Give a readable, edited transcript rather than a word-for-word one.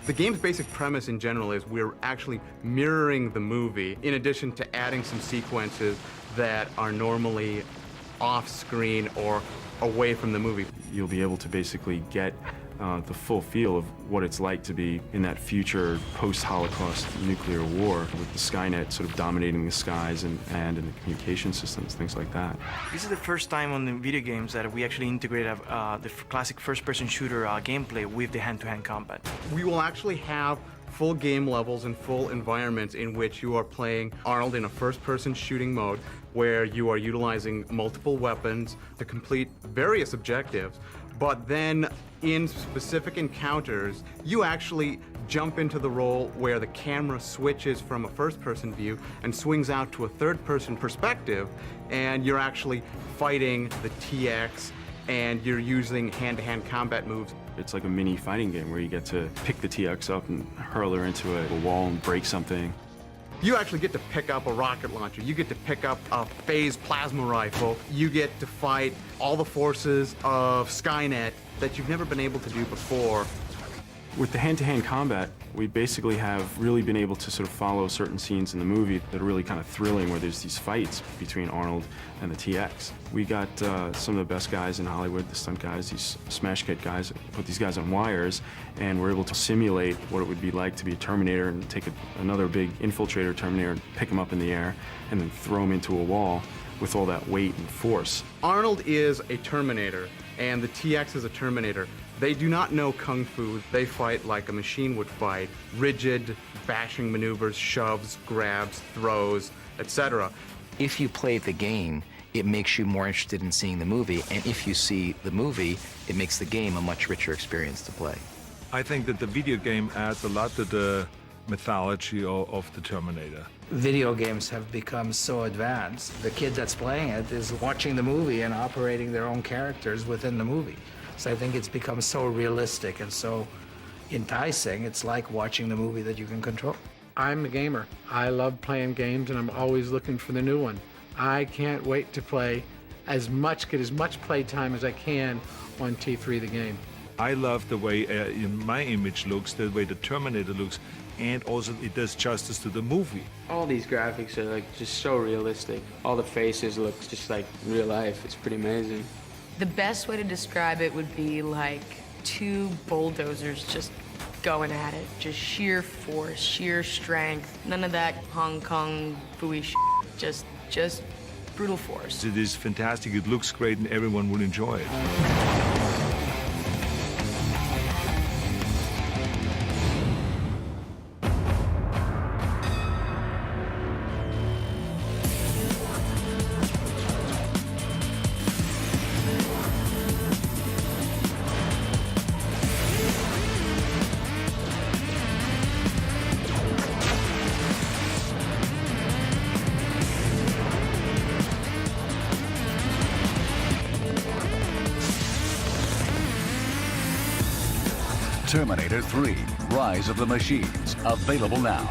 The game's basic premise in general is we're actually mirroring the movie in addition to adding some sequences that are normally off-screen or away from the movie. You'll be able to basically get the full feel of what it's like to be in that future post-Holocaust nuclear war with the Skynet sort of dominating the skies and in the communication systems, things like that. This is the first time on the video games that we actually integrated the classic first-person shooter gameplay with the hand-to-hand combat. We will actually have full game levels and full environments in which you are playing Arnold in a first-person shooting mode where you are utilizing multiple weapons to complete various objectives. But then in specific encounters, you actually jump into the role where the camera switches from a first-person view and swings out to a third-person perspective, and you're actually fighting the TX, and you're using hand-to-hand combat moves. It's like a mini fighting game where you get to pick the TX up and hurl her into a wall and break something. You actually get to pick up a rocket launcher. You get to pick up a phase plasma rifle. You get to fight all the forces of Skynet that you've never been able to do before. With the hand-to-hand combat, we basically have really been able to sort of follow certain scenes in the movie that are really kind of thrilling, where there's these fights between Arnold and the TX. We got some of the best guys in Hollywood, the stunt guys, these smash kit guys, put these guys on wires, and we're able to simulate what it would be like to be a Terminator and take another big infiltrator Terminator and pick him up in the air and then throw him into a wall with all that weight and force. Arnold is a Terminator, and the TX is a Terminator. They do not know Kung Fu. They fight like a machine would fight. Rigid, bashing maneuvers, shoves, grabs, throws, etc. If you play the game, it makes you more interested in seeing the movie, and if you see the movie, it makes the game a much richer experience to play. I think that the video game adds a lot to the mythology of the Terminator. Video games have become so advanced. The kid that's playing it is watching the movie and operating their own characters within the movie. So I think it's become so realistic and so enticing. It's like watching the movie that you can control. I'm a gamer. I love playing games, and I'm always looking for the new one. I can't wait to play get as much play time as I can on T3 the game. I love the way my image looks, the way the Terminator looks, and also it does justice to the movie. All these graphics are like just so realistic. All the faces look just like real life. It's pretty amazing. The best way to describe it would be like two bulldozers just going at it. Just sheer force, sheer strength. None of that Hong Kong Fooey shit. Just brutal force. It is fantastic, it looks great, and everyone will enjoy it. Terminator 3, Rise of the Machines, available now.